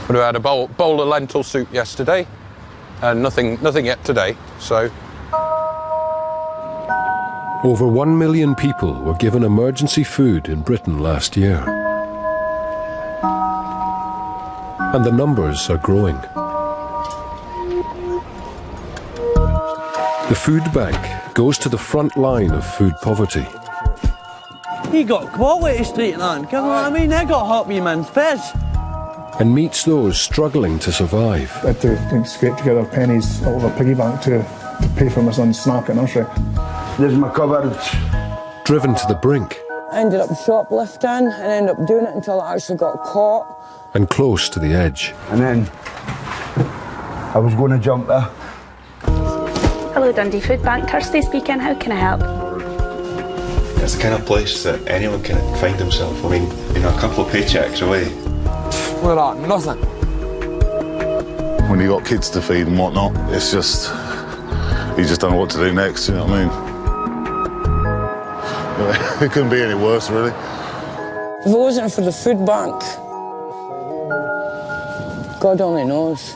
But I had a bowl of lentil soup yesterday, and nothing yet today, so... Over 1 million people were given emergency food in Britain last year. And the numbers are growing. The food bank goes to the front line of food poverty. You got quality straight on, come on, I mean, I got help you man's best. And meets those struggling to survive. I had to scrape together pennies out of a piggy bank to pay for my son's snack at nursery. There's my cupboard. Driven to the brink. I ended up shoplifting and ended up doing it until I actually got caught. And close to the edge. And then I was going to jump there. Hello, Dundee Food Bank. Kirsty speaking. How can I help? It's the kind of place that anyone can find himself. I mean, a couple of paychecks away. We're at nothing. When you got kids to feed and whatnot, it's just, you just don't know what to do next, you know what I mean? It couldn't be any worse, really. If it wasn't for the food bank, God only knows.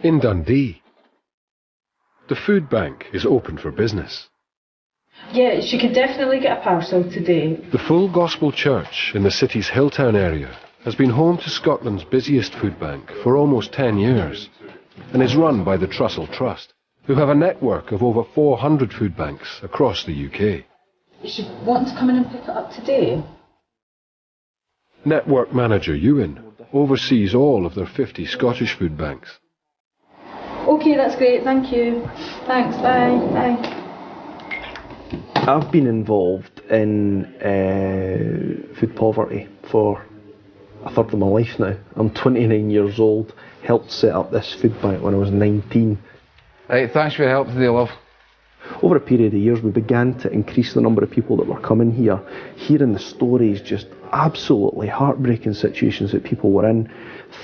In Dundee, the food bank is open for business. Yeah, she could definitely get a parcel today. The Full Gospel Church in the city's Hilltown area has been home to Scotland's busiest food bank for almost 10 years and is run by the Trussell Trust, who have a network of over 400 food banks across the UK. She wants to come in and pick it up today. Network manager Ewan oversees all of their 50 Scottish food banks. OK, that's great, thank you. Thanks, bye. Bye. I've been involved in food poverty for a third of my life now. I'm 29 years old, helped set up this food bank when I was 19. Right, thanks for your help today, love. Over a period of years we began to increase the number of people that were coming here, hearing the stories, just absolutely heartbreaking situations that people were in,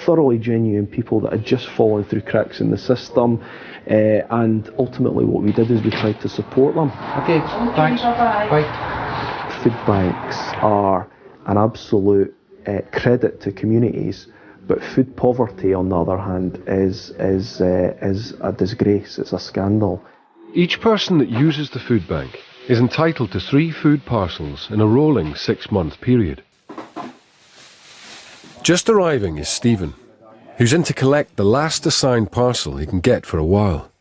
thoroughly genuine people that had just fallen through cracks in the system, and ultimately what we did is we tried to support them. Okay, thanks. Bye. Food banks are an absolute credit to communities, but food poverty on the other hand is a disgrace, it's a scandal. Each person that uses the food bank is entitled to 3 food parcels in a rolling 6-month period. Just arriving is Stephen, who's in to collect the last assigned parcel he can get for a while.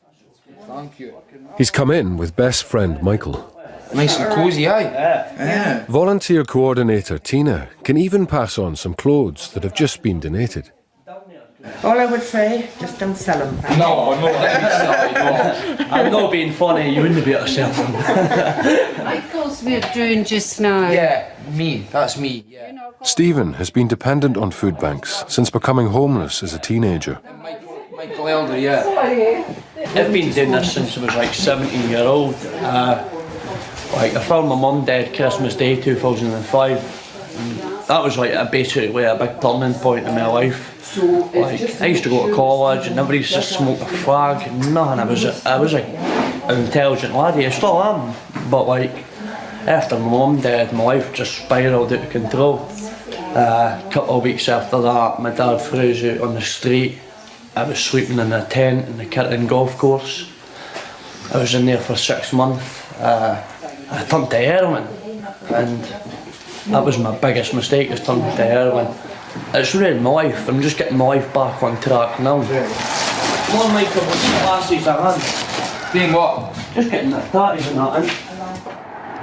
Thank you. He's come in with best friend Michael. Nice and cosy, aye? Yeah. Volunteer coordinator Tina can even pass on some clothes that have just been donated. All I would say, just don't sell them. No, I'm not being funny, you wouldn't be able to sell them. Michael's we're doing just now. Yeah, me, that's me. Yeah. Stephen has been dependent on food banks since becoming homeless as a teenager. Michael Elder, yeah. I've been doing this since I was like 17-year-old. I found my mum dead Christmas Day 2005. And that was like basically a big turning point in my life. Like, I used to go to college and everybody used to smoke a fag and nothing. I was like an intelligent laddie, I still am. But like, after my mum died, my life just spiralled out of control. A couple of weeks after that, my dad threw us out on the street. I was sleeping in a tent in the Kirton golf course. I was in there for 6 months. I turned to heroin, and that was my biggest mistake, is turning to heroin. It's ruined my life. I'm just getting my life back on track now. Come on, Michael, what's the glasses I had? Doing what? Just getting the tatties and that in.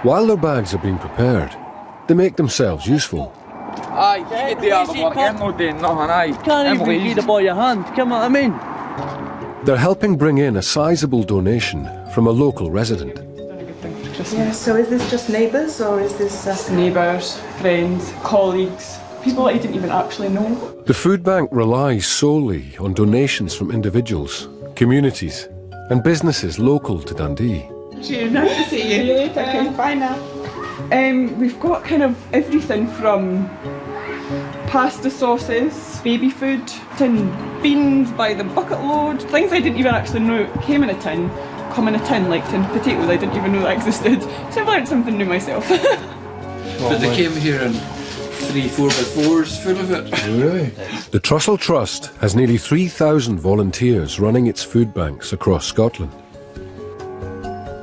While their bags are being prepared, they make themselves useful. Aye, you get the hard work, I'm not doing nothing, aye. You can't even get it by your hand, come on, I mean. They're helping bring in a sizable donation from a local resident. Yeah, so is this just neighbours or is this... Neighbours, friends, colleagues, people that you didn't even actually know. The food bank relies solely on donations from individuals, communities and businesses local to Dundee. Cheers, nice to see you. Okay, bye now. We've got kind of everything from pasta sauces, baby food, tin beans by the bucket load, things I didn't even actually know came in a tin, come in a tin, like tin potatoes I didn't even know that existed. So I've learned something new myself. But they came here in 3 4x4s full of it. Really? The Trussell Trust has nearly 3,000 volunteers running its food banks across Scotland.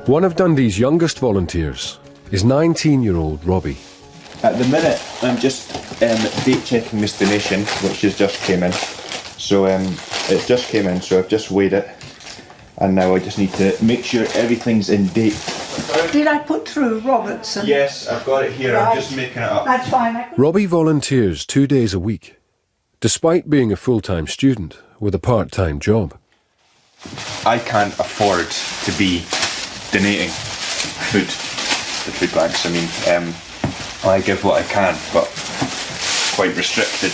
One of Dundee's youngest volunteers is 19-year-old Robbie. At the minute, I'm just date checking this donation, which has just came in. So it just came in, so I've just weighed it. And now I just need to make sure everything's in date. Did I put through Robertson? Yes, I've got it here. I'm just making it up. That's fine. Robbie volunteers 2 days a week, despite being a full-time student with a part-time job. I can't afford to be donating food to food banks. I mean, I give what I can, but quite restricted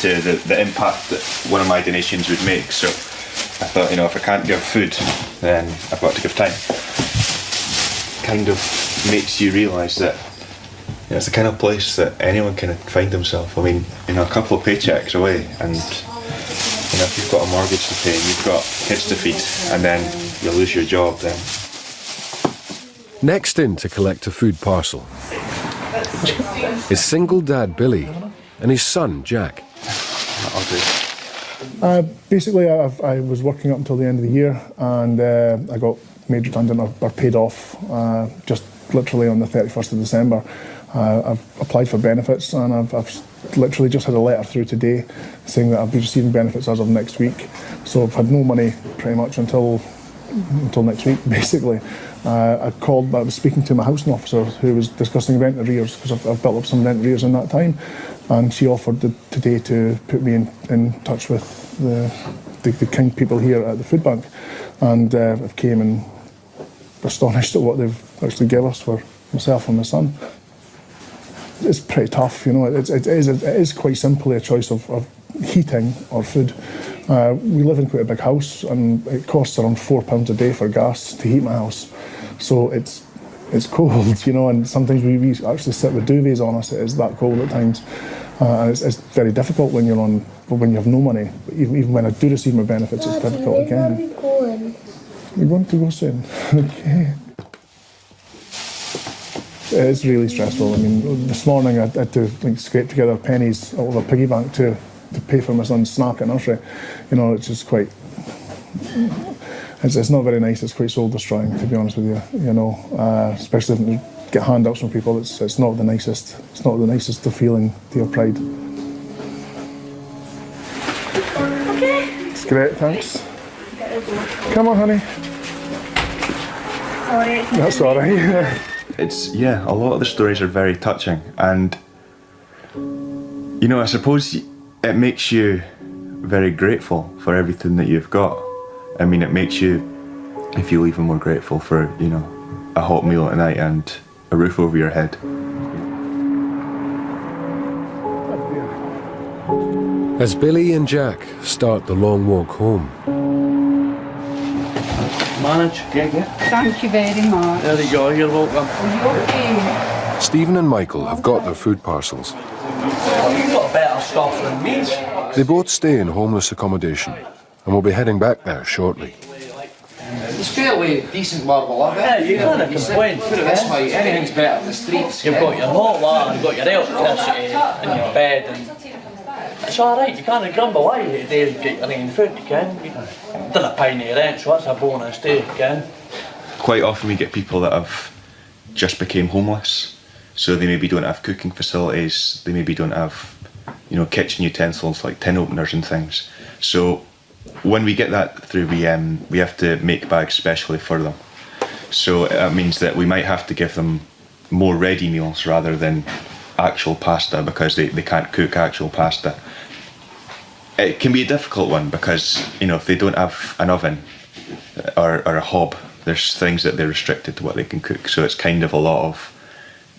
to the impact that one of my donations would make. So I thought, if I can't give food, then I've got to give time. Kind of makes you realise that it's the kind of place that anyone can find themselves. I mean, a couple of paychecks away, and if you've got a mortgage to pay, and you've got kids to feed, and then you lose your job, then. Next in to collect a food parcel is single dad Billy and his son Jack. That'll do. Basically, I was working up until the end of the year, and I got made redundant or paid off just literally on the 31st of December. I've applied for benefits, and I've literally just had a letter through today saying that I'll be receiving benefits as of next week. So I've had no money pretty much until next week, basically. I was speaking to my housing officer who was discussing rent arrears, because I've built up some rent arrears in that time, and she offered today to put me in touch with the kind people here at the food bank, and I've came and astonished at what they've actually given us for myself and my son. It's pretty tough, it is quite simply a choice of heating or food. We live in quite a big house, and it costs around £4 a day for gas to heat my house. So it's cold, and sometimes we actually sit with duvets on us. It is that cold at times, and it's very difficult when you have no money. But even when I do receive my benefits, it's difficult again. Where are we going? We're going to go soon. Okay. It's really stressful. I mean, this morning I had to scrape together pennies out of a piggy bank to pay for my son's snack at nursery. It's just quite. It's not very nice. It's quite soul destroying, to be honest with you. Especially if you get handouts from people. It's not the nicest. It's not the nicest of feeling to your pride. Okay. It's great. Thanks. Come on, honey. Sorry. That's all right. A lot of the stories are very touching, and I suppose it makes you very grateful for everything that you've got. I mean, it makes you feel even more grateful for, a hot meal at night and a roof over your head. As Billy and Jack start the long walk home. Manage? Yeah. Thank you very much. There you go, you're welcome. Okay. Stephen and Michael have got their food parcels. You've got better stuff than me. They both stay in homeless accommodation and will be heading back there shortly. It's fairly decent where we live. Yeah, you can't complain. Put it this way, anything's better than the streets. You've got your hot water, you've got your electricity and your bed, and it's alright, you can't grumble away today and get your own food, you can. You don't pay any rent, so that's a bonus too, you can. Quite often we get people that have just became homeless, so they maybe don't have cooking facilities, they maybe don't have, kitchen utensils like tin openers and things. So when we get that through, we have to make bags specially for them. So that means that we might have to give them more ready meals rather than actual pasta, because they can't cook actual pasta. It can be a difficult one because, if they don't have an oven or a hob, there's things that they're restricted to what they can cook. So it's kind of a lot of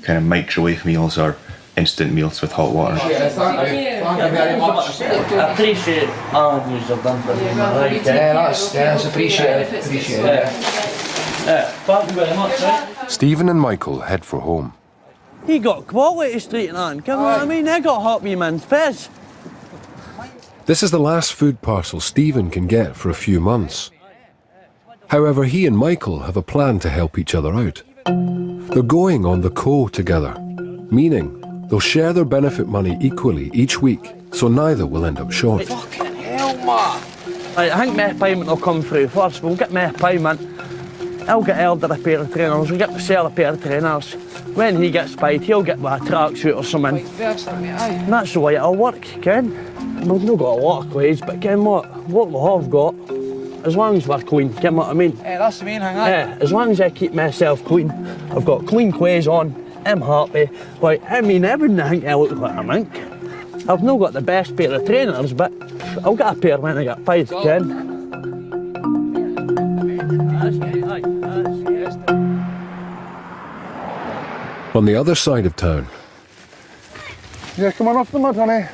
kind of microwave meals or instant meals with hot water. Yeah, thank you very much. I appreciate all you have done for me. Yeah, that's appreciated. Appreciated. Thank you very much, right? Stephen and Michael head for home. He got quality street on, come on, I mean, they got hot wee man's beds. This is the last food parcel Stephen can get for a few months. However, he and Michael have a plan to help each other out. They're going on the co together, meaning they'll share their benefit money equally each week, so neither will end up short. Fucking hell, man. Right, I think my payment will come through first. We'll get my payment. I'll get Elder a pair of trainers, we'll get myself a pair of trainers. When he gets paid, he'll get me a tracksuit or something. And that's the way it'll work, Ken. We've not got a lot of clothes, but Ken, what we have got, as long as we're clean, Ken, what I mean? Yeah, that's the main thing, as long as I keep myself clean, I've got clean clothes on, I'm happy. Like, I mean, I wouldn't think I look like a mink. I've not got the best pair of trainers, but I'll get a pair when I get paid, Ken. On the other side of town, Yeah, come on off the mud, honey.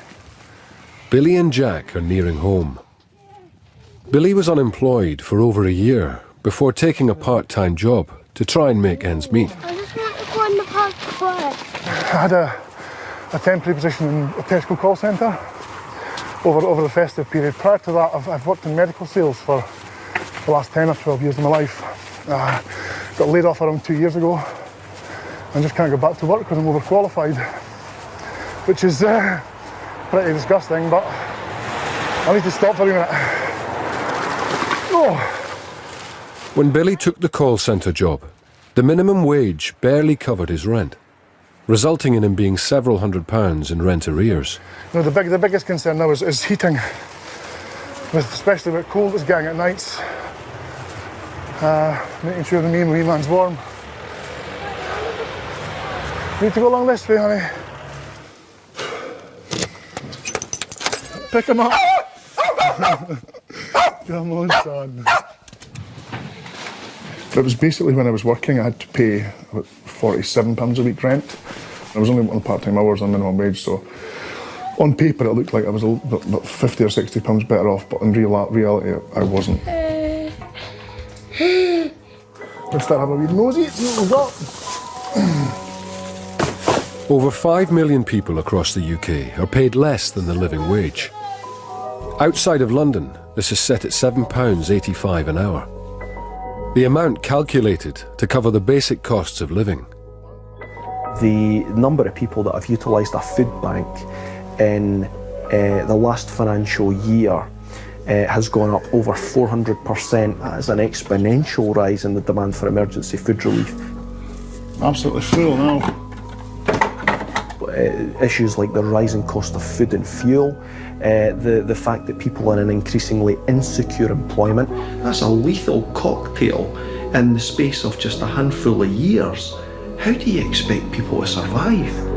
Billy and Jack are nearing home. Billy was unemployed for over a year before taking a part-time job to try and make ends meet. I just want to go in the park to play. I had a temporary position in a Tesco call centre over the festive period. Prior to that, I've worked in medical sales for the last 10 or 12 years of my life. Got laid off around 2 years ago and just can't go back to work because I'm overqualified, which is pretty disgusting, but I need to stop for a minute. Oh. When Billy took the call centre job, the minimum wage barely covered his rent, resulting in him being several £100s in rent arrears. You know, the biggest concern now is heating, especially with cold it's getting at nights. Making sure the wee man's warm. Need to go along this way, honey. Pick him up. Come on, son. It was basically when I was working, I had to pay about £47 a week rent. I was only on part-time hours on minimum wage, so on paper it looked like I was about £50 or £60 better off, but in reality I wasn't. Let's start having a wee nosy. See what we've got. Over 5 million people across the UK are paid less than the living wage. Outside of London, this is set at £7.85 an hour. The amount calculated to cover the basic costs of living. The number of people that have utilised a food bank in the last financial year has gone up over 400%. That is an exponential rise in the demand for emergency food relief. Absolutely full now. Issues like the rising cost of food and fuel, the fact that people are in increasingly insecure employment. That's a lethal cocktail in the space of just a handful of years. How do you expect people to survive?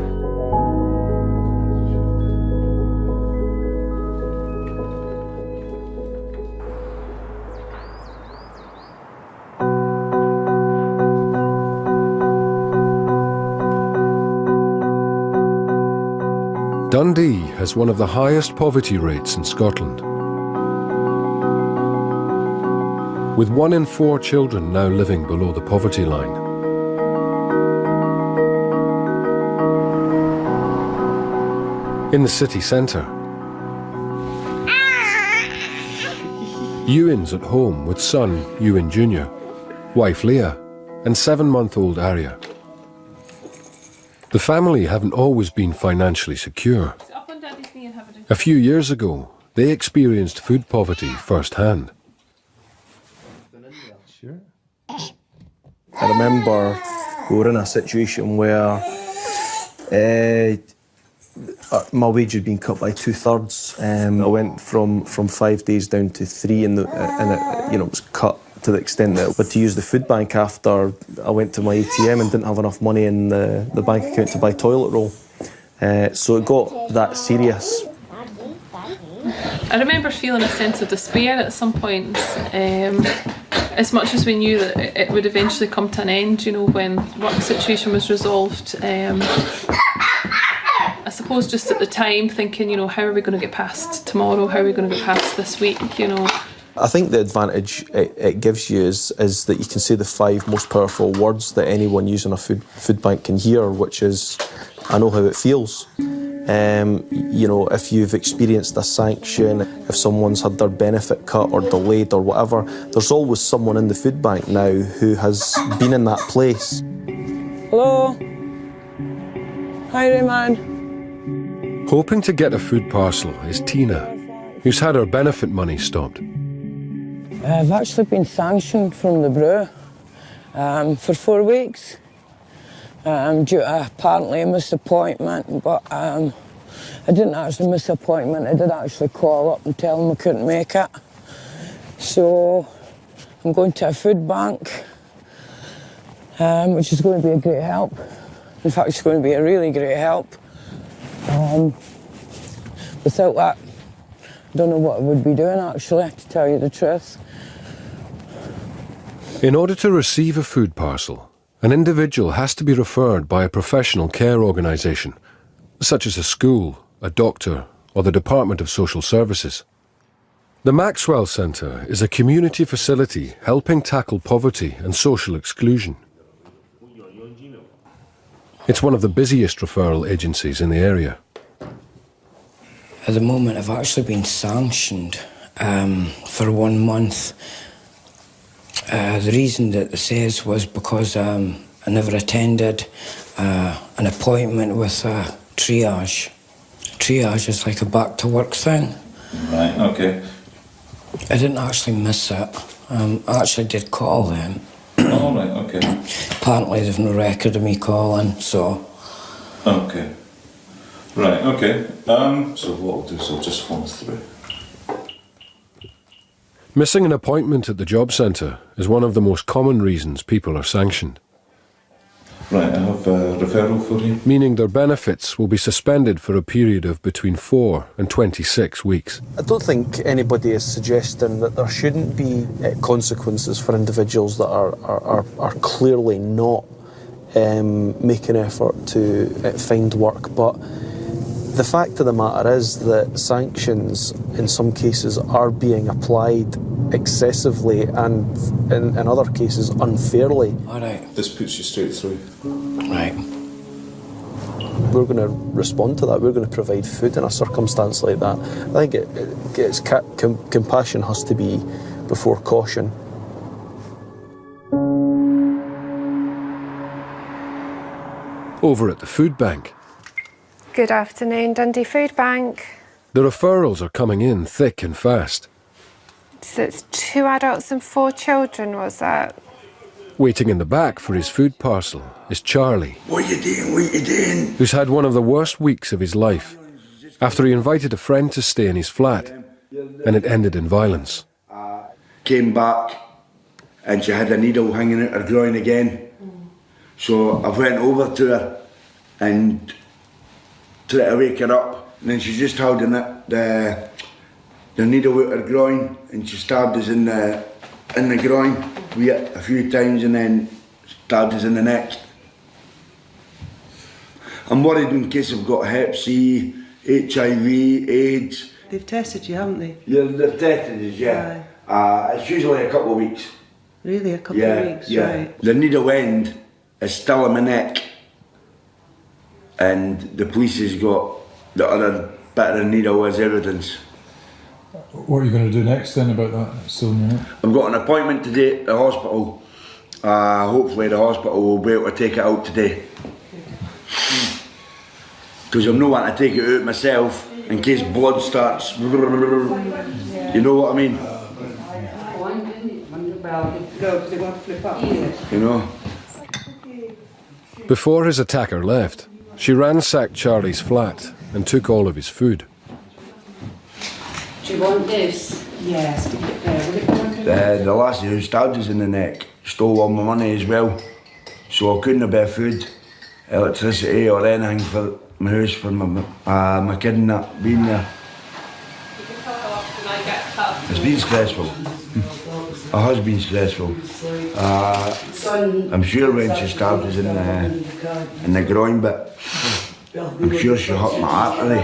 Dundee has one of the highest poverty rates in Scotland, with 1 in 4 children now living below the poverty line. In the city centre, Ewan's at home with son Ewan Jr., wife Leah, and 7-month-old Arya. The family haven't always been financially secure. A few years ago, they experienced food poverty firsthand. I remember we were in a situation where my wage had been cut by 2/3. I went from 5 days down to 3, and it was cut to the extent that, but to use the food bank after I went to my ATM and didn't have enough money in the bank account to buy toilet roll. So it got that serious. I remember feeling a sense of despair at some point, as much as we knew that it would eventually come to an end, when work situation was resolved. suppose just at the time thinking, you know, how are we going to get past tomorrow? How are we going to get past this week, you know? I think the advantage it gives you is that you can say the 5 most powerful words that anyone using a food bank can hear, which is, I know how it feels. You know, if you've experienced a sanction, if someone's had their benefit cut or delayed or whatever, there's always someone in the food bank now who has been in that place. Hello? Hi there, man. Hoping to get a food parcel is Tina, who's had her benefit money stopped. I've actually been sanctioned from the brew for 4 weeks due to apparently a missed appointment, but I didn't actually miss an appointment. I did actually call up and tell them I couldn't make it. So I'm going to a food bank, which is going to be a great help. In fact, it's going to be a really great help. Without that, I don't know what I would be doing, actually, to tell you the truth. In order to receive a food parcel, an individual has to be referred by a professional care organisation, such as a school, a doctor, or the Department of Social Services. The Maxwell Centre is a community facility helping tackle poverty and social exclusion. It's one of the busiest referral agencies in the area. At the moment, I've actually been sanctioned for 1 month. The reason that it says was because I never attended an appointment with triage. Triage is like a back-to-work thing. Right, okay. I didn't actually miss it. I actually did call them. Oh, right, okay. Apparently there's no record of me calling, so... Okay. Right, okay. So what I'll do is I'll just phone through. Missing an appointment at the job centre is one of the most common reasons people are sanctioned. Right, I have a referral for you. Meaning their benefits will be suspended for a period of between 4 and 26 weeks. I don't think anybody is suggesting that there shouldn't be consequences for individuals that are clearly not making effort to find work, but the fact of the matter is that sanctions in some cases are being applied excessively and in other cases unfairly. All right. This puts you straight through. Right. We're going to respond to that. We're going to provide food in a circumstance like that. I think compassion has to be before caution. Over at the food bank, Good afternoon, Dundee Food Bank. the referrals are coming in thick and fast. So it's 2 adults and 4 children, was that? Waiting in the back for his food parcel is Charlie, What are you doing? What are you doing? who's had one of the worst weeks of his life after he invited a friend to stay in his flat, and it ended in violence. Came back and she had a needle hanging out her groin again. So I went over to her and tried to wake her up, and then she's just holding the needle out her groin, and she stabbed us in the groin a few times, and then stabbed us in the neck. I'm worried in case I've got Hep C, HIV, AIDS. They've tested you, haven't they? Yeah, they've tested us, yeah. It's usually a couple of weeks. Really, a couple of weeks, right. The needle end is still in my neck, and the police has got the other bit of the needle as evidence. What are you going to do next then about that? Still in your neck? I've got an appointment today at the hospital. Hopefully the hospital will be able to take it out today. Because I'm not wanting to take it out myself in case blood starts. You know what I mean? You know? Before his attacker left, she ransacked Charlie's flat and took all of his food. Do you want this? Yes, stick it there. Will it go into The lassie who stabbed us in the neck stole all my money as well. So I couldn't have bought food, electricity or anything for my house for my kid and that being there. It's been stressful. It has been stressful. I'm sure when she stabbed us in the groin bit, I'm sure she hurt my artery,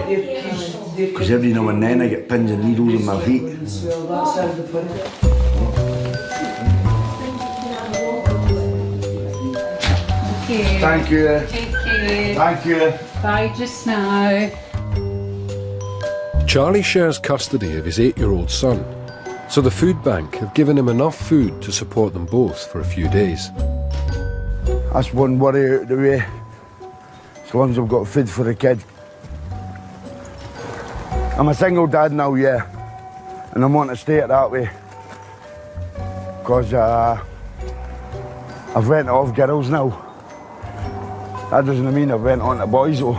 because every now and then I get pins and needles in my feet. Thank you. Take care. Thank you. Bye just now. Charlie shares custody of his 8-year-old son, so the food bank have given him enough food to support them both for a few days. That's one worry out of the way, as long as I've got food for the kid. I'm a single dad now, yeah, and I want to stay it that way, because I've went off girls now. That doesn't mean I've went on to boys though.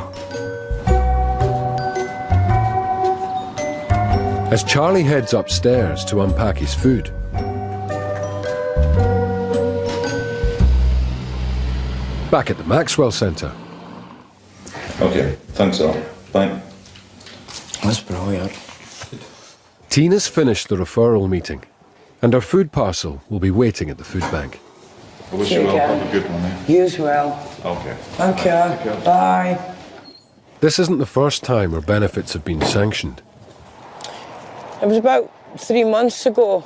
As Charlie heads upstairs to unpack his food, back at the Maxwell Centre. Okay, thanks all. Bye. That's brilliant. Tina's finished the referral meeting, and her food parcel will be waiting at the food bank. I wish you well. Have a good one, eh? You as well. Okay. Thank you. Bye. This isn't the first time her benefits have been sanctioned. It was about 3 months ago.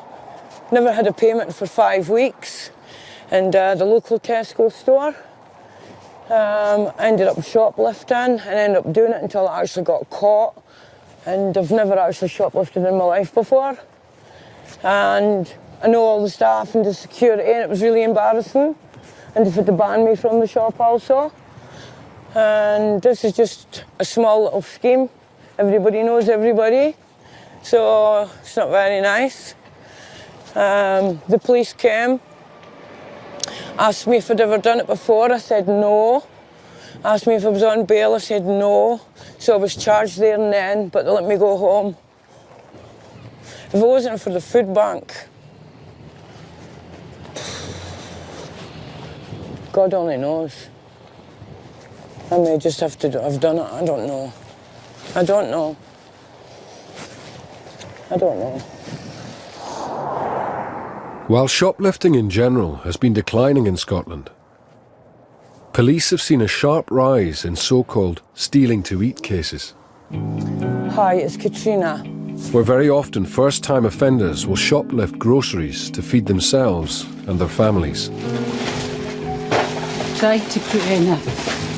Never had a payment for 5 weeks. And the local Tesco store. I ended up shoplifting and ended up doing it until I actually got caught. And I've never actually shoplifted in my life before. And I know all the staff and the security, and it was really embarrassing. And they've had to ban me from the shop also. And this is just a small little scheme. Everybody knows everybody. So it's not very nice. The police came, asked me if I'd ever done it before. I said no. Asked me if I was on bail. I said no. So I was charged there and then, but they let me go home. If it wasn't for the food bank, God only knows. I may just have to have done it. I don't know. I don't know. I don't know. While shoplifting in general has been declining in Scotland, police have seen a sharp rise in so-called stealing-to-eat cases, Hi, it's Katrina. where very often first-time offenders will shoplift groceries to feed themselves and their families. Tried to put in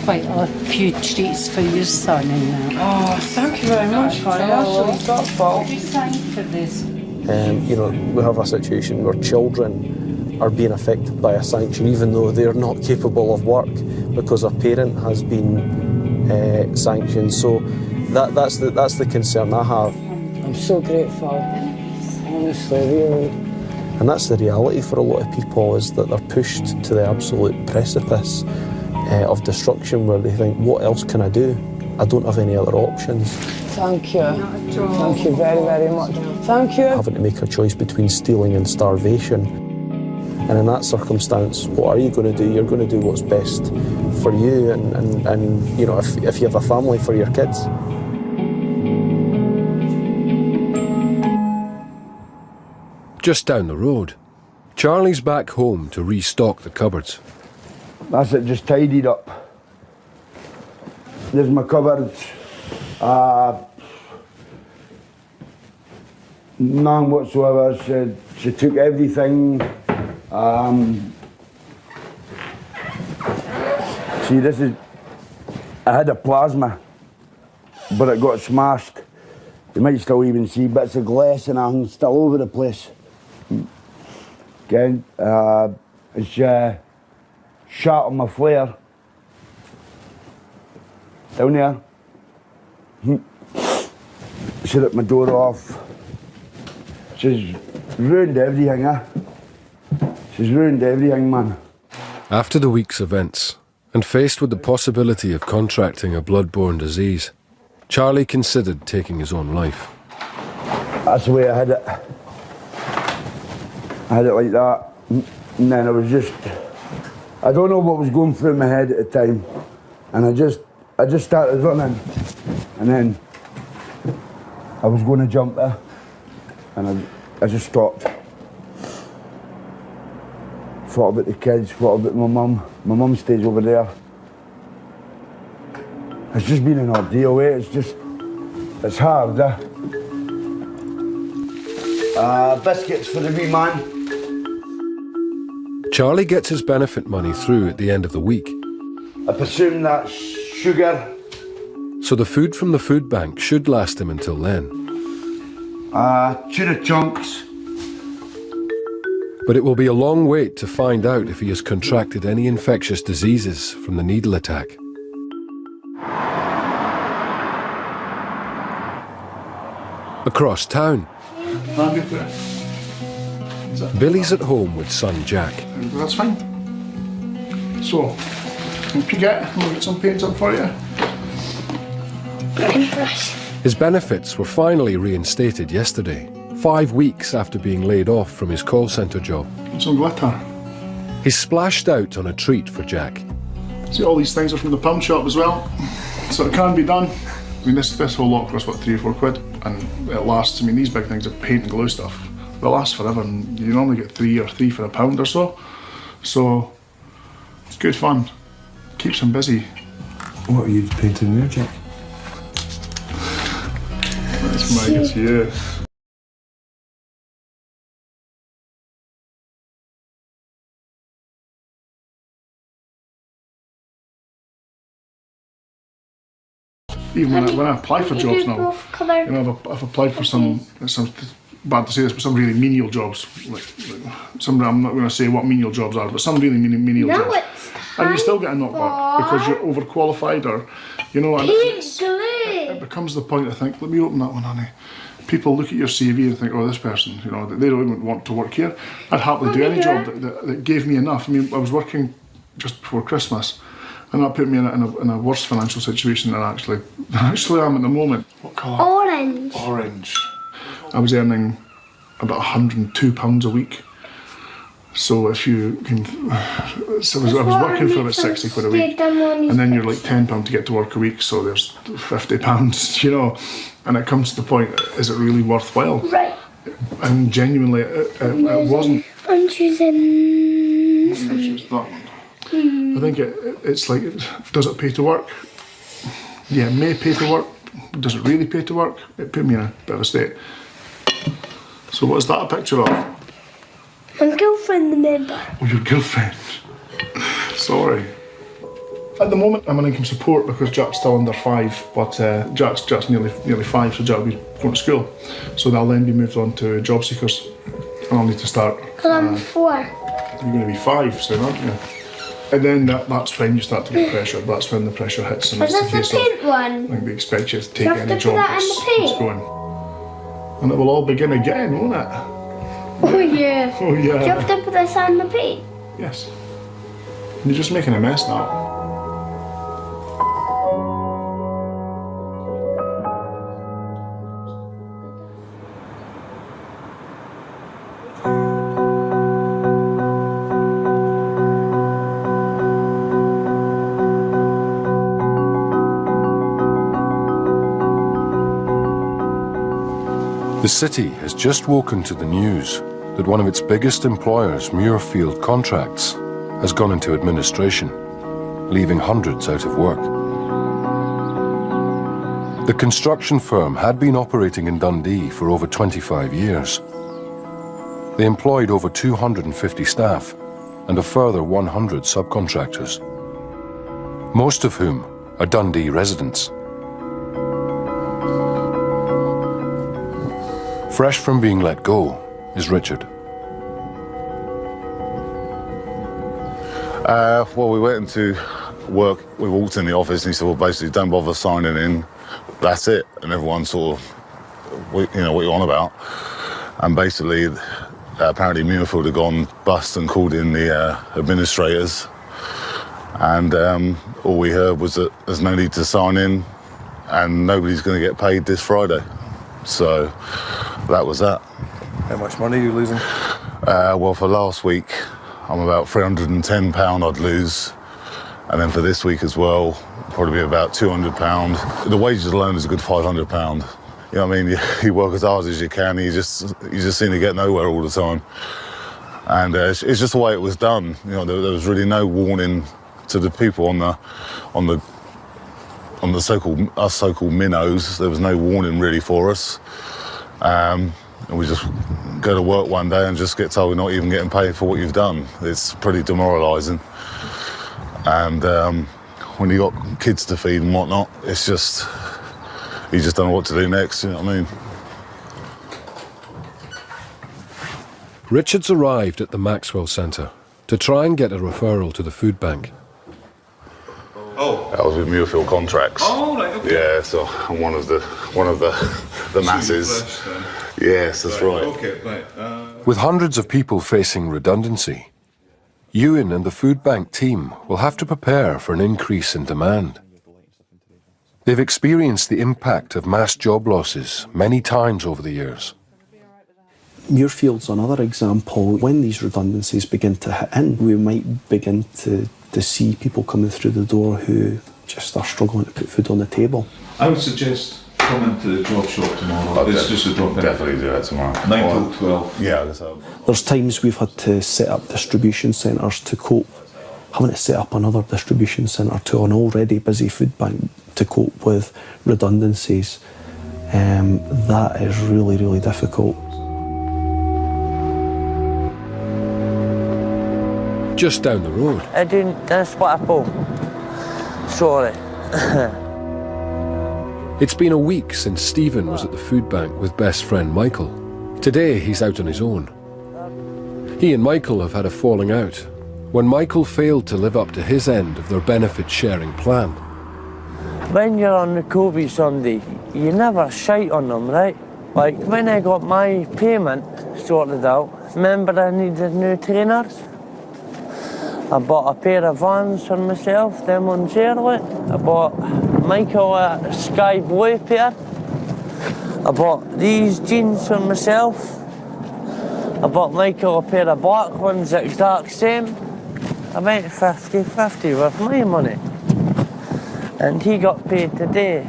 quite a few treats for your son in there. Oh, thank you very much, honey. That's really thoughtful. Did you sign for this? You know, we have a situation where children are being affected by a sanction even though they're not capable of work because a parent has been sanctioned. So that's the concern I have. I'm so grateful, honestly, really. And that's the reality for a lot of people, is that they're pushed to the absolute precipice of destruction where they think, what else can I do? I don't have any other options. Thank you. Thank you very, very much. Thank you. Having to make a choice between stealing and starvation. And in that circumstance, what are you going to do? You're going to do what's best for you and you know, if you have a family, for your kids. Just down the road, Charlie's back home to restock the cupboards. That's it, just tidied up. There's my cupboards. None whatsoever. She took everything. See, this is. I had a plasma, but it got smashed. You might still even see bits of glass and everything still over the place. Again, it's shot on my flare. Down there. She ripped my door off. She's ruined everything, eh? She's ruined everything, man. After the week's events, and faced with the possibility of contracting a blood-borne disease, Charlie considered taking his own life. That's the way I had it. I had it like that, and then I was just, I don't know what was going through my head at the time, and I just started running, and then I was going to jump there, and I just stopped. Thought about the kids, thought about my mum. My mum stays over there. It's just been an ordeal, it's hard, biscuits for the wee man. Charlie gets his benefit money through at the end of the week. I presume that's sugar. So the food from the food bank should last him until then. Tuna chunks. But it will be a long wait to find out if he has contracted any infectious diseases from the needle attack. Across town, Billy's at home with son Jack. That's fine. So, hope you we'll get some paint up for you. His benefits were finally reinstated yesterday, 5 weeks after being laid off from his call centre job. Some glitter. He splashed out on a treat for Jack. See, all these things are from the pound shop as well, so it can be done. I mean, this whole lot costs, what, 3 or 4 quid? And it lasts, I mean, these big things are paint and glue stuff. They last forever, and you normally get 3 for £1 or so. So, it's good fun. Keeps him busy. What are you painting there, Jack? That's Mike, it's you. Even when I apply for jobs now, you know, I've applied for some bad to say this, but some really menial jobs. Like some, I'm not going to say what menial jobs are, but some really menial jobs. And you still get a knockback because you're overqualified, or, you know, and it becomes the point, I think, let me open that one, honey. People look at your CV and think, oh, this person, you know, they don't even want to work here. I'd happily do any job that gave me enough. I mean, I was working just before Christmas, and that put me in a worse financial situation than I actually am at the moment. What colour? Orange. Orange. I was earning about £102 a week. So if you can, so I was working for about 60 quid a week, and then you're like £10 to get to work a week, so there's £50, you know, and it comes to the point, is it really worthwhile? Right. And genuinely, it wasn't. I'm choosing. I choose that one. I think it's like, does it pay to work? Yeah, it may pay to work. Does it really pay to work? It put me in a bit of a state. So what is that a picture of? My girlfriend, remember? Oh, your girlfriend. Sorry. At the moment, I'm on income support because Jack's still under 5, but Jack's nearly 5, so Jack will be going to school. So they'll then be moved on to job seekers, and I'll need to start. Because I'm 4. You're going to be 5 soon, aren't you? And then that's when you start to get pressured. That's when the pressure hits, and it's the case of, I think they expect you to take any job that's going. And it will all begin again, won't it? Oh yeah. Oh yeah. Do you have to put this on the paint? Yes. You're just making a mess now. The city has just woken to the news that one of its biggest employers, Muirfield Contracts, has gone into administration, leaving hundreds out of work. The construction firm had been operating in Dundee for over 25 years. They employed over 250 staff and a further 100 subcontractors, most of whom are Dundee residents. Fresh from being let go is Richard. Well, we went into work, we walked in the office and he said, well, basically, don't bother signing in, that's it. And everyone sort of, you know, what you're on about. And basically, apparently Muirfield had gone bust and called in the administrators. And all we heard was that there's no need to sign in and nobody's going to get paid this Friday. So that was that. How much money are you losing? Well, for last week, I'm about £310 I'd lose. And then for this week as well, probably be about £200. The wages alone is a good £500. You know what I mean? You work as hard as you can, you just seem to get nowhere all the time. And it's just the way it was done. You know, there was really no warning to the people on the on the so-called minnows, there was no warning really for us. And we just go to work one day and just get told we're not even getting paid for what you've done. It's pretty demoralising. And when you got kids to feed and whatnot, it's just, you just don't know what to do next, you know what I mean? Richard's arrived at the Maxwell Centre to try and get a referral to the food bank. Oh, that was with Muirfield Contracts. Oh, right, okay. Yeah, so I'm one of the masses. Yes, that's right. Okay, right. With hundreds of people facing redundancy, Ewan and the food bank team will have to prepare for an increase in demand. They've experienced the impact of mass job losses many times over the years. Muirfield's another example. When these redundancies begin to hit in, we might begin to see people coming through the door who just are struggling to put food on the table. I would suggest come into the job shop tomorrow. It's just a drop in. Definitely do that tomorrow. 9 till 12. Yeah, that's how. There's times we've had to set up distribution centres to cope, having to set up another distribution centre to an already busy food bank to cope with redundancies. That is really, really difficult. Just down the road. I didn't, that's what I thought. Sorry. It's been a week since Stephen was at the food bank with best friend Michael. Today he's out on his own. He and Michael have had a falling out when Michael failed to live up to his end of their benefit sharing plan. When you're on the COVID Sunday, you never shite on them, right? Like when I got my payment sorted out, remember I needed new trainers? I bought a pair of Vans for myself, them ones early. I bought Michael a sky blue pair. I bought these jeans for myself. I bought Michael a pair of black ones, the exact same. I went 50-50 with my money. And he got paid today.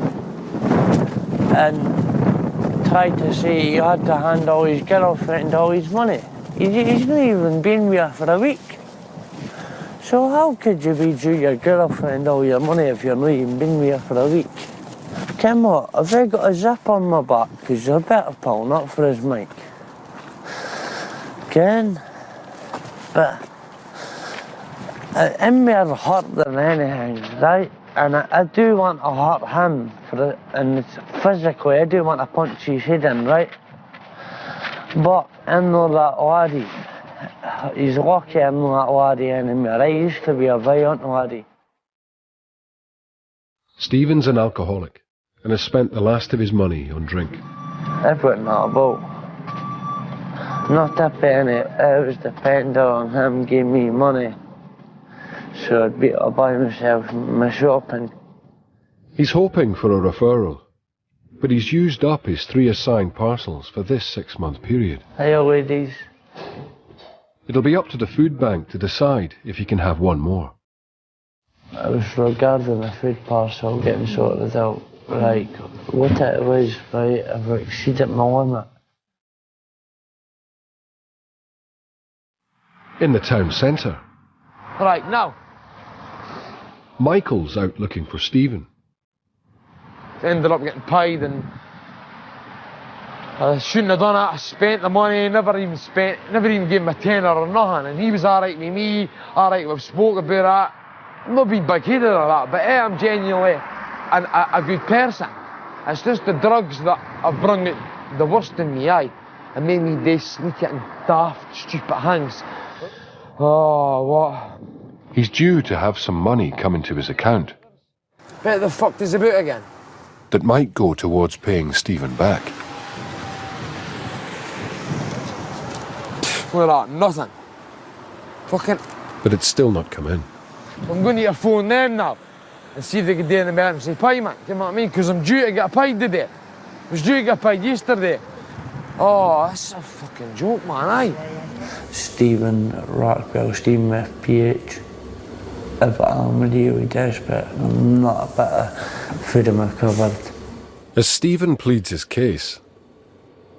And tried to say he had to hand all his girlfriend all his money. He's not even been with her for a week. So how could you be due your girlfriend all your money if you're not even been with her for a week? Come on, have I got a zip on my back? Because you're better pulling up for his mic. Ken? But I'm more hurt than anything, right? And I do want to hurt him for it, and it's physically I do want to punch his head in, right? But I'm not that laddie. He's lucky I'm not that laddie anymore. I used to be a violent laddie. Stephen's an alcoholic and has spent the last of his money on drink. I've got not about. Not a penny. I was dependent on him giving me money. So I'd be able to buy myself my shopping. He's hoping for a referral, but he's used up his 3 assigned parcels for this 6-month period. Hey ladies. It'll be up to the food bank to decide if he can have one more. I was regarding the food parcel getting sorted out. Like, what it was, right, I've exceeded my limit. In the town centre, Right, now. Michael's out looking for Stephen. Ended up getting paid and I shouldn't have done it. I spent the money, never even gave him a tenner or nothing. And he was alright with me, alright, we've spoke about that. I'm not being big-headed or that, but I am genuinely a good person. It's just the drugs that have brought it the worst in me, aye, and made me do sneaky and daft, stupid things. Oh, what? He's due to have some money coming to his account. What the fuck is about again? That might go towards paying Stephen back. Look at that, nothing. Fucking... But it's still not come in. I'm going to your phone then now and see if they can do an emergency payment, you know what I mean? Because I'm due to get paid today. I was due to get paid yesterday. Oh, that's a fucking joke, man, aye? Stephen Rockwell, Stephen with PH. If I'm really desperate, I'm not a bit of food in my cupboard. As Stephen pleads his case...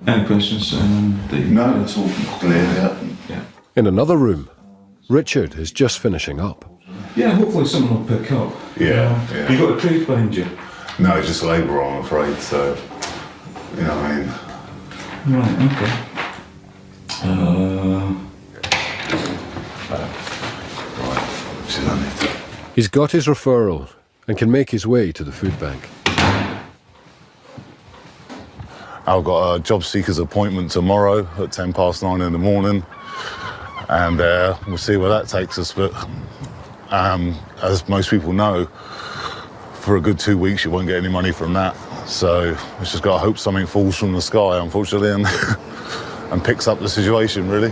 Any questions? No, it's all clear, yeah. In another room, Richard is just finishing up. Yeah, hopefully someone will pick up. Yeah. You got a crate behind you. No, it's just a labourer, I'm afraid, so, you know what I mean? Right, okay. He's got his referral and can make his way to the food bank. I've got a job seeker's appointment tomorrow at 9:10 in the morning, and we'll see where that takes us. But as most people know, for a good 2 weeks you won't get any money from that. So we've just got to hope something falls from the sky, unfortunately, and, and picks up the situation, really.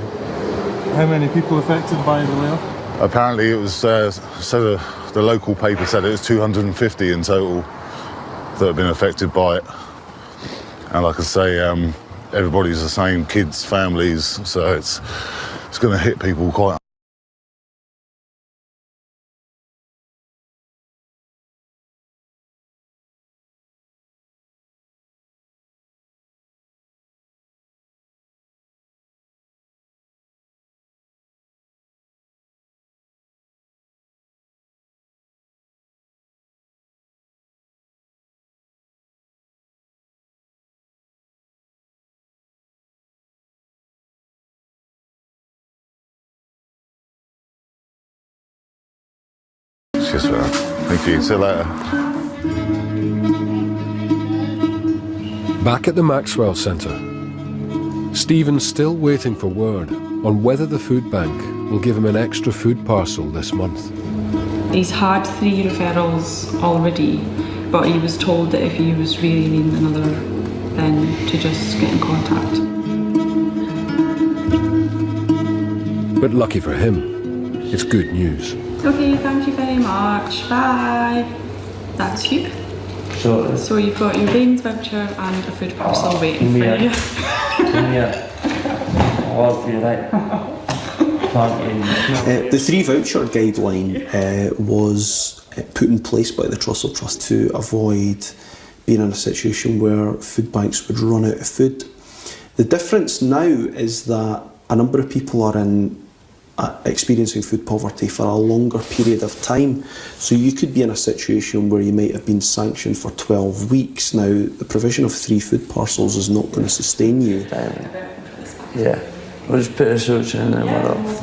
How many people affected by the layoff? Apparently it was, so the local paper said it was 250 in total that have been affected by it. And like I say, everybody's the same, kids, families, so it's going to hit people quite. Yes, sir. Thank you. See you later. Back at the Maxwell Centre, Stephen's still waiting for word on whether the food bank will give him an extra food parcel this month. He's had 3 referrals already, but he was told that if he was really needing another, then to just get in contact. But lucky for him, it's good news. Okay, thank you very much. Bye. That's you. So you've got your veins voucher and a food parcel waiting for you. The 3 voucher guideline was put in place by the Trussell Trust to avoid being in a situation where food banks would run out of food. The difference now is that a number of people are experiencing food poverty for a longer period of time. So you could be in a situation where you might have been sanctioned for 12 weeks. Now, the provision of 3 food parcels is not going to sustain you. Yeah, we'll just put a switch in and we're off.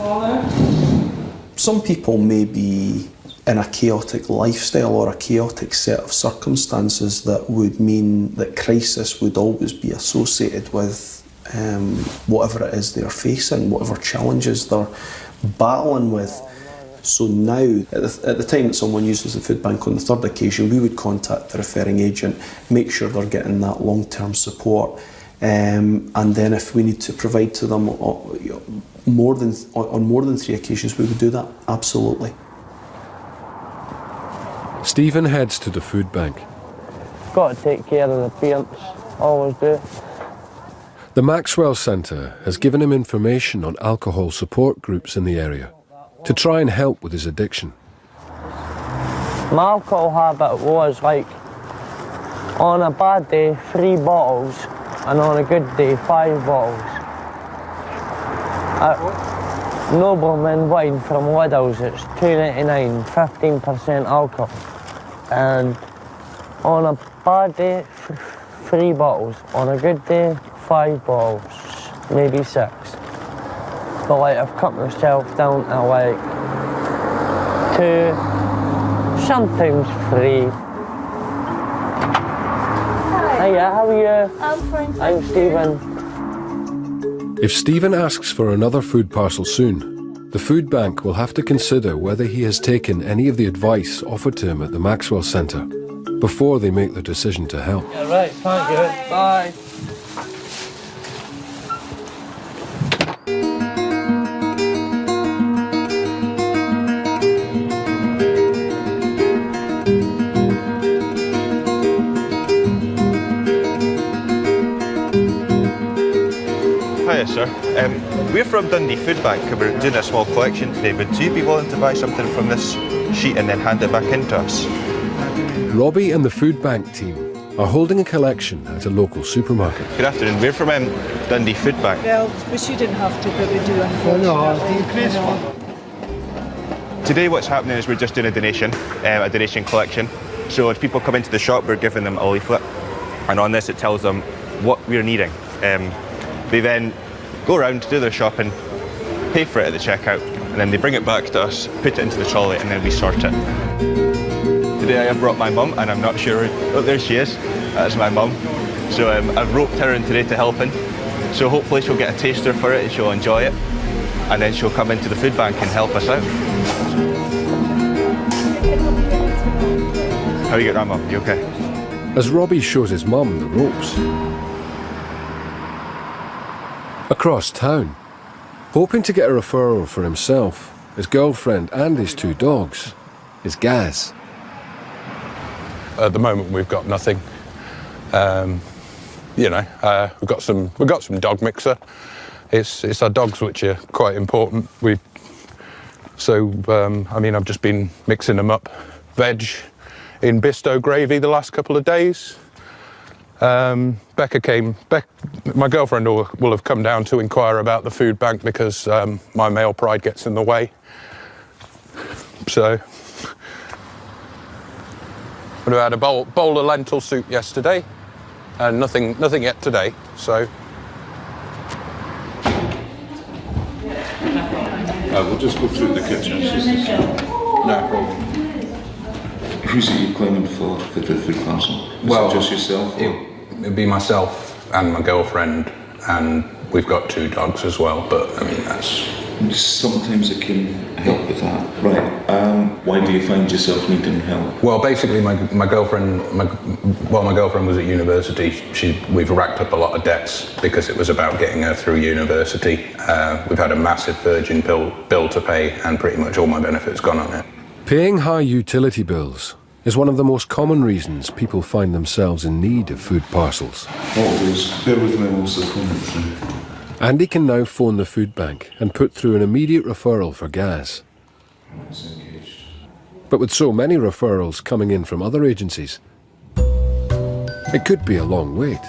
Some people may be in a chaotic lifestyle or a chaotic set of circumstances that would mean that crisis would always be associated with whatever it is they're facing, whatever challenges they're battling with. So now, at the time that someone uses the food bank on the 3rd occasion, we would contact the referring agent, make sure they're getting that long-term support, and then if we need to provide to them on more than 3 occasions, we would do that, absolutely. Stephen heads to the food bank. Got to take care of the parents, always do. The Maxwell Centre has given him information on alcohol support groups in the area to try and help with his addiction. My alcohol habit was like, on a bad day, 3 bottles, and on a good day, 5 bottles. Nobleman wine from Widows, it's $2.99, 15% alcohol. And on a bad day, 3 bottles. On a good day, 5 bottles, maybe 6. But like, I've cut myself down to like 2, sometimes 3. Hiya, how are you? I'm fine. I'm Stephen. If Stephen asks for another food parcel soon, the food bank will have to consider whether he has taken any of the advice offered to him at the Maxwell Centre before they make the decision to help. Yeah, right, thank you. Bye. Hiya, sir. We're from Dundee Food Bank and we're doing a small collection today. Would you be willing to buy something from this sheet and then hand it back in to us? Robbie and the food bank team are holding a collection at a local supermarket. Good afternoon. We're from Dundee Food Bank. Well, wish you didn't have to, but we do, unfortunately. Today what's happening is we're just doing a donation collection. So as people come into the shop, we're giving them a leaflet, and on this it tells them what we're needing. They then go around, do their shopping, pay for it at the checkout, and then they bring it back to us, put it into the trolley, and then we sort it. Today I have brought my mum, and I'm not sure, oh there she is, that's my mum. So I've roped her in today to help in. So hopefully she'll get a taster for it and she'll enjoy it, and then she'll come into the food bank and help us out. How are you getting on, Mum? You okay? As Robbie shows his mum the ropes. Across town, hoping to get a referral for himself, his girlfriend and his 2 dogs, is Gaz. At the moment we've got nothing. We've got some dog mixer. It's our dogs which are quite important. I've just been mixing them up. Veg in Bisto gravy the last couple of days. My girlfriend will have come down to inquire about the food bank because my male pride gets in the way. So, we had a bowl of lentil soup yesterday, and nothing yet today. So, we'll just go through the kitchen. No problem. Who's it you're claiming for the food parcel? Is well, it just yourself? It'd be myself and my girlfriend, and we've got 2 dogs as well, but I mean that's... Sometimes it can help with that. Right, why do you find yourself needing help? Well, basically my girlfriend was at university. We've racked up a lot of debts because it was about getting her through university. We've had a massive Virgin bill to pay, and pretty much all my benefits gone on it. Paying high utility bills is one of the most common reasons people find themselves in need of food parcels. Bear with me also coming through. Andy can now phone the food bank and put through an immediate referral for Gaz. But with so many referrals coming in from other agencies, it could be a long wait.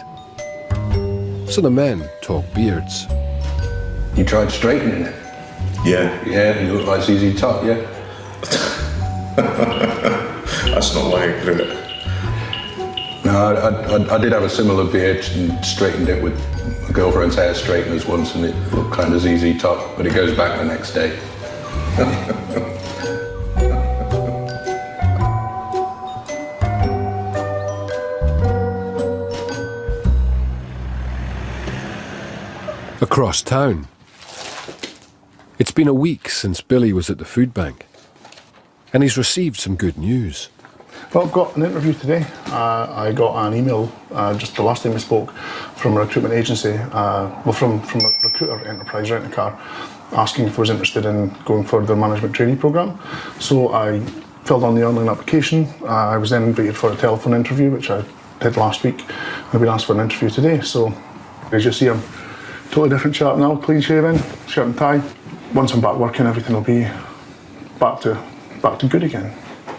So the men talk beards. You tried straightening it? Yeah. Yeah, you look like ZZ Top, yeah. That's not why I grew it. No, I did have a similar beard and straightened it with my girlfriend's hair straighteners once, and it looked kind of ZZ Top, but it goes back the next day. Across town. It's been a week since Billy was at the food bank, and he's received some good news. Well, I've got an interview today. I got an email just the last time we spoke from a recruitment agency, from a recruiter, Enterprise Rent-A-Car, asking if I was interested in going for their management trainee programme. So I filled on the online application. I was then invited for a telephone interview, which I did last week. I've been asked for an interview today. So as you see, I'm totally different chap now, clean shaven, shirt and tie. Once I'm back working, everything will be back to good again.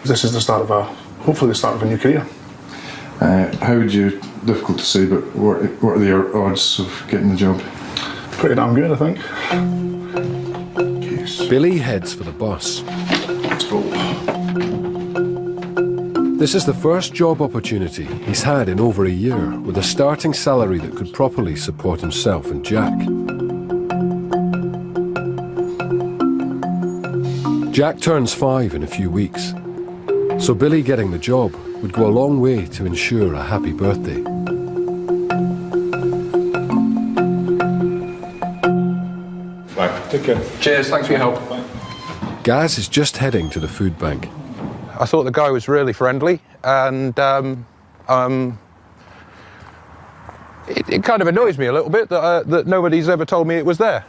This is the start of hopefully the start of a new career. How would you, difficult to say, but what are the odds of getting the job? Pretty damn good, I think. Billy heads for the bus. Let's go. This is the first job opportunity he's had in over a year, with a starting salary that could properly support himself and Jack. Jack turns 5 in a few weeks, so Billy getting the job would go a long way to ensure a happy birthday. Bye. Take care. Cheers, thanks for your help. Bye. Gaz is just heading to the food bank. I thought the guy was really friendly, and it kind of annoys me a little bit that nobody's ever told me it was there.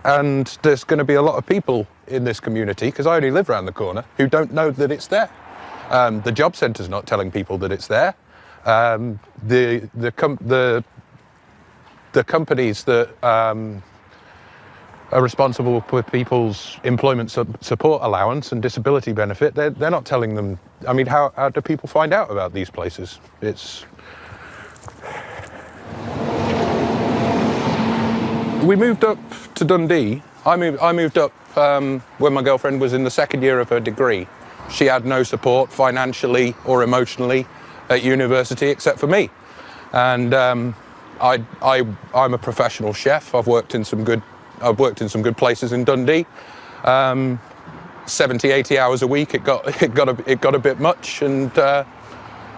And there's going to be a lot of people in this community, because I only live around the corner, who don't know that it's there. The job centre's not telling people that it's there. The companies that are responsible for people's employment support allowance and disability benefit, they're not telling them. I mean, how do people find out about these places? We moved up to Dundee. I moved up when my girlfriend was in the second year of her degree. she had no support financially or emotionally at university except for me. And I'm a professional chef. I've worked in some good places in Dundee. 70, 80 hours a week, it got a bit much, and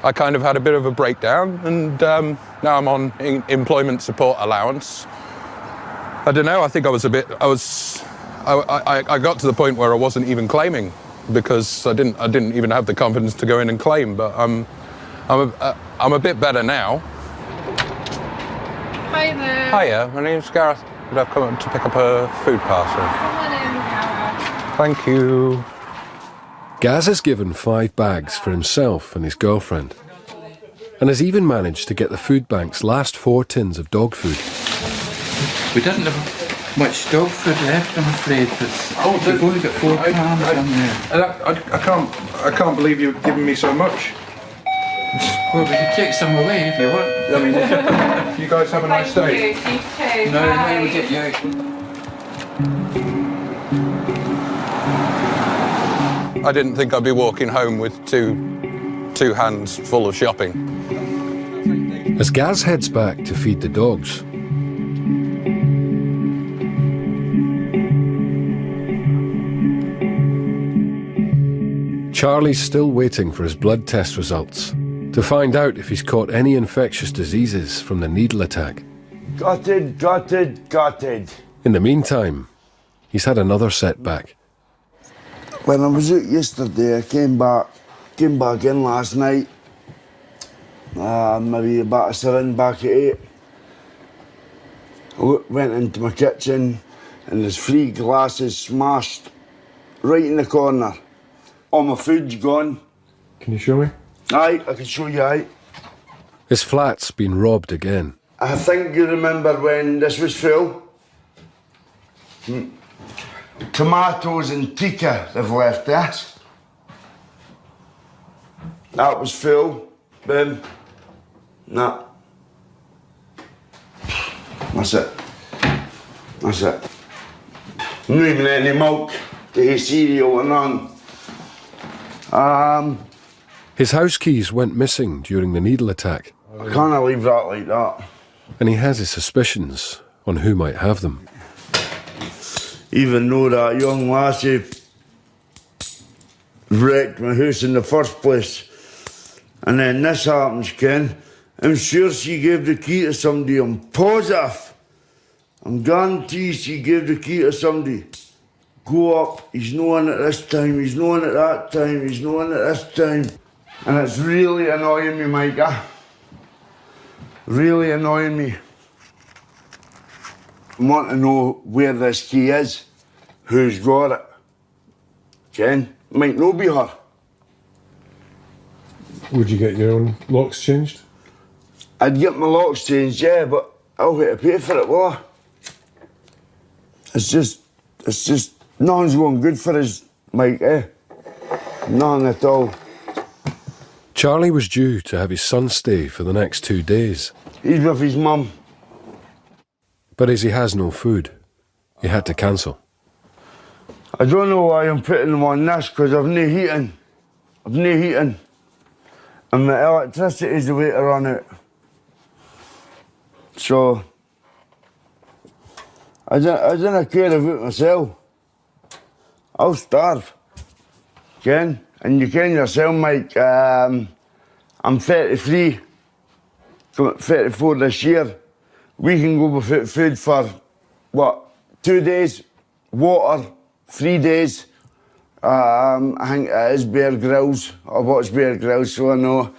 I kind of had a bit of a breakdown, and now I'm on employment support allowance. I don't know, I think I got to the point where I wasn't even claiming, because I didn't even have the confidence to go in and claim, but I'm a bit better now. Hi there. Hiya, my name's Gareth. Would I come to pick up a food parcel? Come on in, Gareth. Thank you. Gaz has given 5 bags for himself and his girlfriend, and has even managed to get the food bank's last 4 tins of dog food. We didn't have much dog food left, I'm afraid, but we've only got 4 cans in there. I can't believe you've given me so much. Well, we can take some away if you want. I mean, you guys have a nice day. Thank you. No, we'll get you out. I didn't think I'd be walking home with two hands full of shopping. As Gaz heads back to feed the dogs, Charlie's still waiting for his blood test results to find out if he's caught any infectious diseases from the needle attack. Gutted. In the meantime, he's had another setback. When I was out yesterday, I came back in last night. Maybe about a 7 back at 8. I went into my kitchen and there's 3 glasses smashed right in the corner. All my food's gone. Can you show me? Aye, I can show you, aye. His flat's been robbed again. I think you remember when this was full. Tomatoes and tikka, they've left this. That was full. Boom. Nah. That's it. Not even any milk to eat cereal or none. His house keys went missing during the needle attack. I can't leave that like that. And he has his suspicions on who might have them. Even though that young lassie wrecked my house in the first place, and then this happens, Ken, I'm sure she gave the key to somebody. I'm positive. I'm guaranteed she gave the key to somebody. Go up, he's no one at this time, he's no one at that time, he's no one at this time. And it's really annoying me, Micah. Really annoying me. I want to know where this key is, who's got it. Ken, might not be her. Would you get your own locks changed? I'd get my locks changed, yeah, but I'll have to pay for it, will I? It's just, nothing's going good for us, Mike, eh? Nothing at all. Charlie was due to have his son stay for the next 2 days. He's with his mum. But as he has no food, he had to cancel. I don't know why I'm putting them on this, because I've no heating. And my electricity is the way to run it. So, I don't care about myself. I'll starve. Ken? And you ken yourself, Mike, I'm 33, 34 this year. We can go without food for, 2 days, water, 3 days. I think it is Bear Grylls. I watch Bear Grylls, so I know.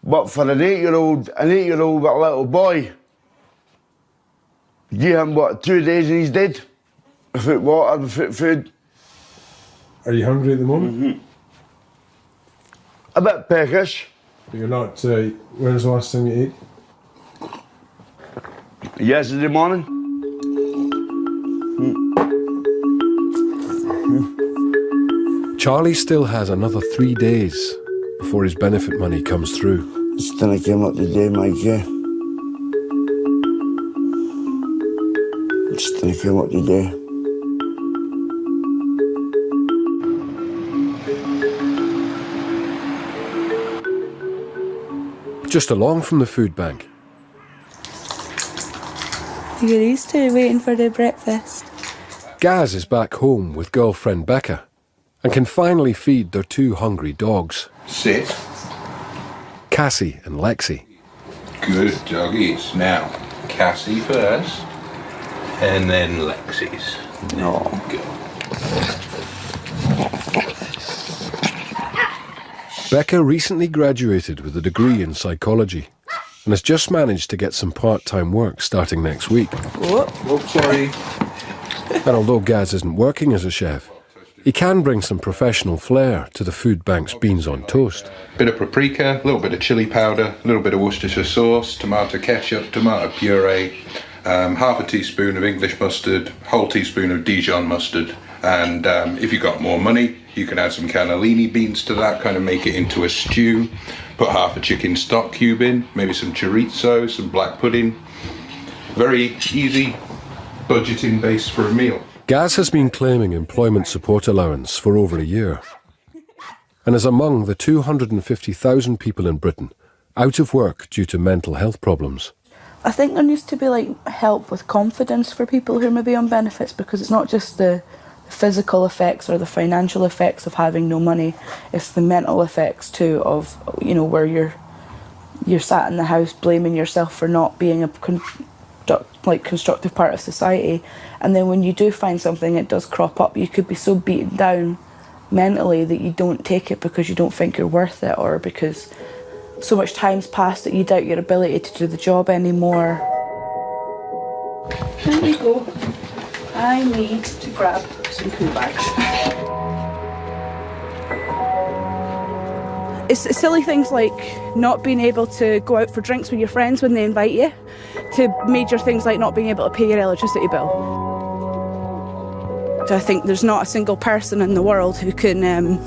But for an 8-year-old with a little boy, give him, 2 days and he's dead? Without water, without food. Are you hungry at the moment? Mm-hmm. A bit peckish. But you're not, when was the last time you ate? Yesterday morning. Charlie still has another 3 days before his benefit money comes through. It's gonna come up today, Mike, yeah. It's gonna come up today. just along from the food bank. You're used to waiting for the breakfast. Gaz is back home with girlfriend Becca and can finally feed their 2 hungry dogs. Sit. Cassie and Lexi. Good doggies. Now, Cassie first, and then Lexi's. No. Good. Becca recently graduated with a degree in psychology and has just managed to get some part-time work starting next week. Oh, sorry. And although Gaz isn't working as a chef, he can bring some professional flair to the food bank's beans on toast. Bit of paprika, a little bit of chilli powder, a little bit of Worcestershire sauce, tomato ketchup, tomato puree, half a teaspoon of English mustard, whole teaspoon of Dijon mustard, and if you've got more money, you can add some cannellini beans to that, kind of make it into a stew. Put half a chicken stock cube in, maybe some chorizo, some black pudding. Very easy budgeting base for a meal. Gaz has been claiming employment support allowance for over a year and is among the 250,000 people in Britain out of work due to mental health problems. I think there needs to be like help with confidence for people who may be on benefits, because it's not just the physical effects or the financial effects of having no money, it's the mental effects too of, you know, where you're sat in the house blaming yourself for not being a constructive part of society, and then when you do find something, it does crop up, you could be so beaten down mentally that you don't take it because you don't think you're worth it, or because so much time's passed that you doubt your ability to do the job anymore. Here we go. I need to grab some poo bags. It's silly things like not being able to go out for drinks with your friends when they invite you, to major things like not being able to pay your electricity bill. So I think there's not a single person in the world who can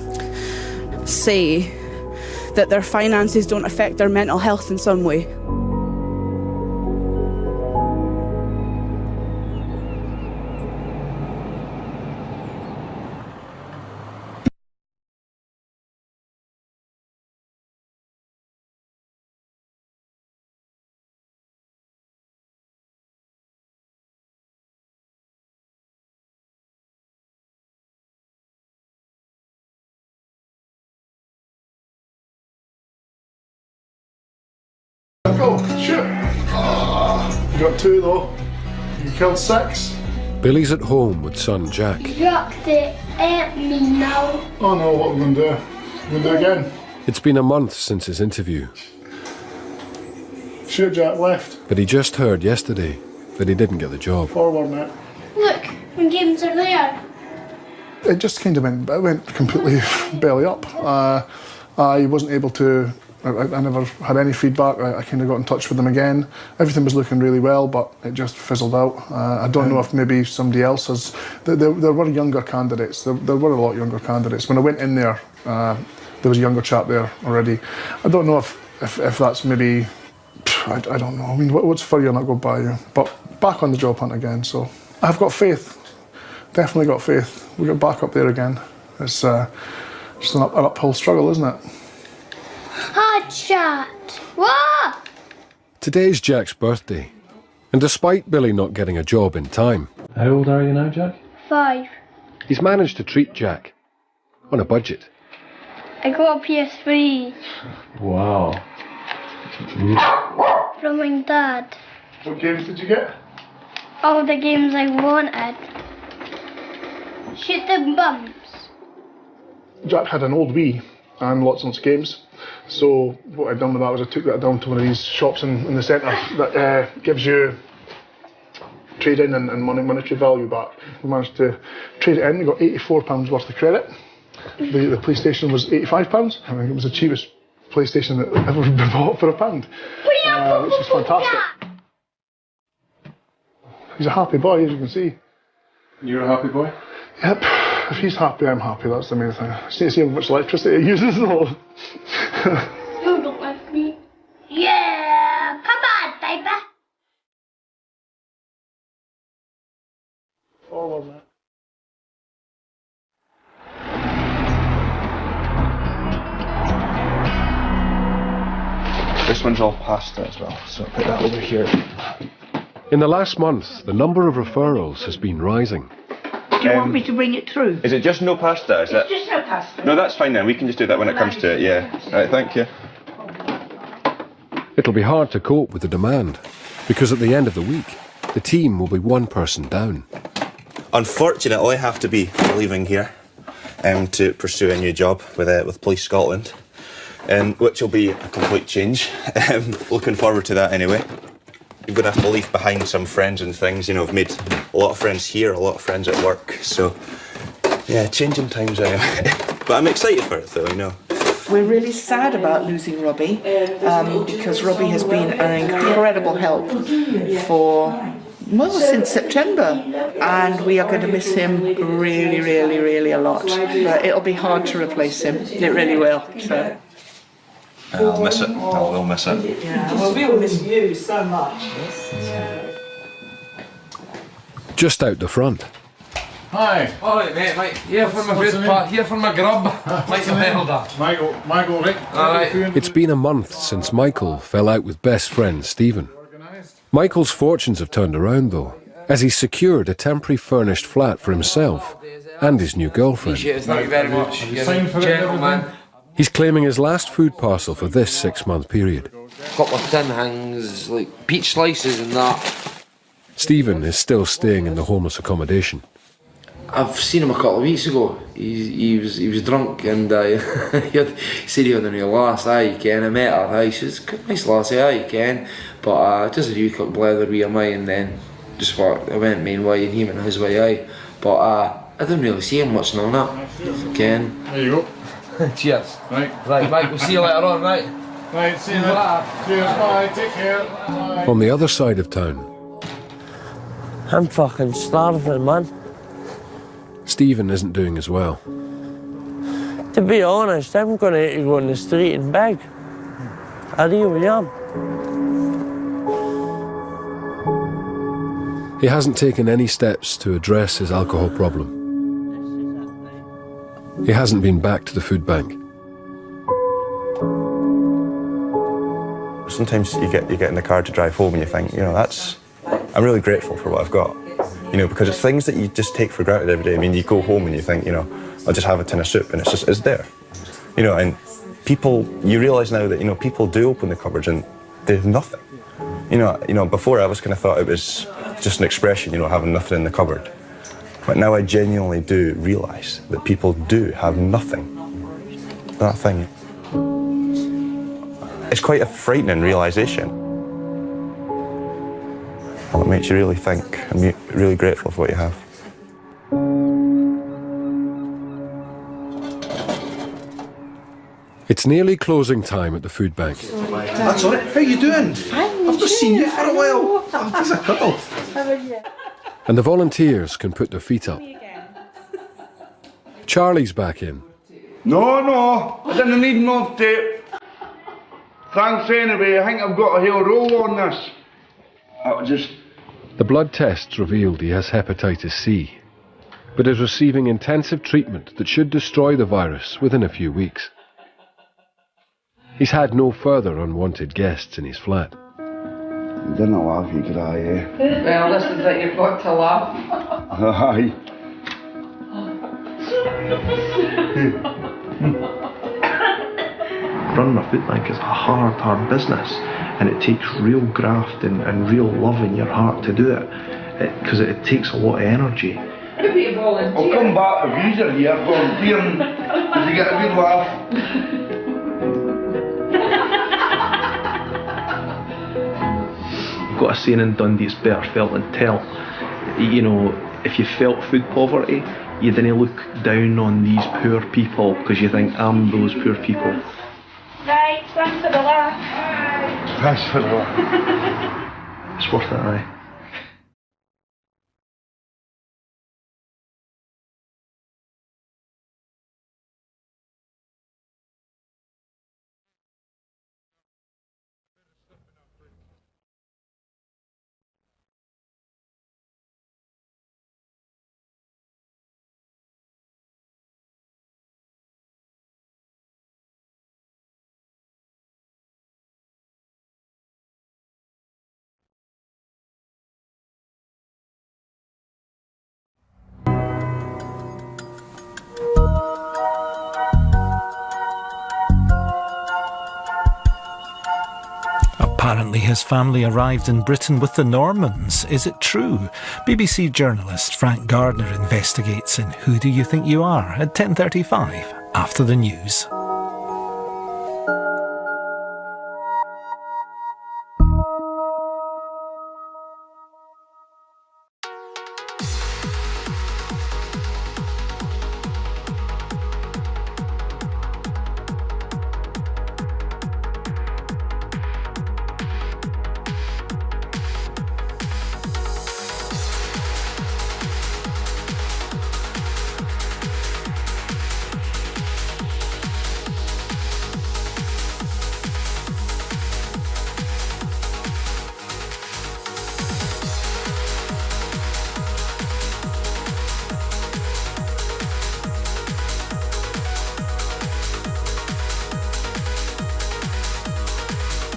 say that their finances don't affect their mental health in some way. Go, shoot. You got 2 though. You killed 6. Billy's at home with son Jack. Dropped it at me now. Oh no, what are we going to do? We're going to do it again. It's been a month since his interview. Shoot, Jack, left. But he just heard yesterday that he didn't get the job. Forward, mate. Look, my games are there. It just kind of went completely belly up. I wasn't able to, I never had any feedback. I kind of got in touch with them again. Everything was looking really well, but it just fizzled out. I don't know if maybe somebody else has. There were younger candidates. There were a lot younger candidates. When I went in there, there was a younger chap there already. I don't know if that's maybe, I don't know. I mean, what's for you not go by you? But back on the job hunt again, so I've got faith. Definitely got faith. We got back up there again. It's just an uphill struggle, isn't it? Hard shot. What? Today's Jack's birthday, and despite Billy not getting a job in time... How old are you now, Jack? 5. He's managed to treat Jack on a budget. I got a PS3. Wow. From my dad. What games did you get? All the games I wanted. Shoot them bums. Jack had an old Wii and lots of games. So what I'd done with that was I took that down to one of these shops in the centre that gives you trade-in and monetary value back. We managed to trade it in. We got £84 worth of credit. The PlayStation was £85. I think it was the cheapest PlayStation that ever been bought for £1, which is fantastic. He's a happy boy, as you can see. You're a happy boy? Yep. If he's happy, I'm happy. That's the main thing. I just need to see how much electricity he uses though. You don't like me. Yeah, come on, baby. Forward, mate. This one's all pasta as well, so I'll put that over here. In the last month, the number of referrals has been rising. Do you want me to bring it through? Is it just no pasta? It's just no pasta. No, that's fine then. We can just do that when it comes to it, yeah. Right, thank you. It'll be hard to cope with the demand, because at the end of the week, the team will be one person down. Unfortunately, I have to be leaving here to pursue a new job with Police Scotland, which will be a complete change. Looking forward to that anyway. I'm going to have to leave behind some friends and things. You know, I've made a lot of friends here, a lot of friends at work. So, yeah, changing times anyway. But I'm excited for it though, you know. We're really sad about losing Robbie because Robbie has been an incredible help since September, and we are going to miss him really, really, really a lot. But it'll be hard to replace him. It really will. So. I'll miss it. I will miss it. Yeah, well, we'll miss you so much. Just out the front. Hi. Alright mate, here for my food part, here for my grub. Michael Helder. Michael, right? Alright. It's been a month since Michael fell out with best friend Stephen. Michael's fortunes have turned around though, as he's secured a temporary furnished flat for himself and his new girlfriend. Thank you very much. You're a gentleman. He's claiming his last food parcel for this 6-month period. Couple of tin things, like peach slices and that. Stephen is still staying in the homeless accommodation. I've seen him a couple of weeks ago. He was drunk and he said he had a new lass. Aye, you can. I met her. Aye, she's a nice lassie. Aye, you can. But just a few quick blather with mine, and then just what I went main way and he went his way. Aye, but I didn't really see him much now. That if you can. There you go. Cheers. Right, Mike. We'll see you later on. Right. Right, see you later. Cheers, bye. Take care. Bye. On the other side of town, I'm fucking starving, man. Stephen isn't doing as well. To be honest, I'm going to have to go on the street and beg. I really am. He hasn't taken any steps to address his alcohol problem. He hasn't been back to the food bank. Sometimes you get in the car to drive home and you think, you know, I'm really grateful for what I've got. You know, because it's things that you just take for granted every day. I mean, you go home and you think, you know, I'll just have a tin of soup, and it's there. You know, and you realise now that, you know, people do open the cupboards and there's nothing. You know, before I was kind of thought it was just an expression, you know, having nothing in the cupboard. But now I genuinely do realise that people do have nothing. That thing. It's quite a frightening realisation. Well, it makes you really think. I'm really grateful for what you have. It's nearly closing time at the food bank. That's all right. How you doing? Fine. I've not seen you for a while. Oh, just a cuddle. And the volunteers can put their feet up. Charlie's back in. No, I didn't need no tape. Thanks anyway, I think I've got a whole roll on this. The blood tests revealed he has hepatitis C, but is receiving intensive treatment that should destroy the virus within a few weeks. He's had no further unwanted guests in his flat. Didn't laugh, you cry, eh? Well, this is that you've got to laugh. Aye. Running a food bank is a hard business, and it takes real graft and real love in your heart to do it, because it takes a lot of energy. I'll come back if you're here volunteering. Did you get a good laugh? Got a saying in Dundee, it's better felt than tell. You know, if you felt food poverty, you didn't look down on these poor people because you think, I'm those poor people. Right, thanks for the laugh. Thanks for the laugh. It's worth it, aye. his family arrived in Britain with the Normans. Is it true? BBC journalist Frank Gardner investigates in Who Do You Think You Are at 10:35 after the news.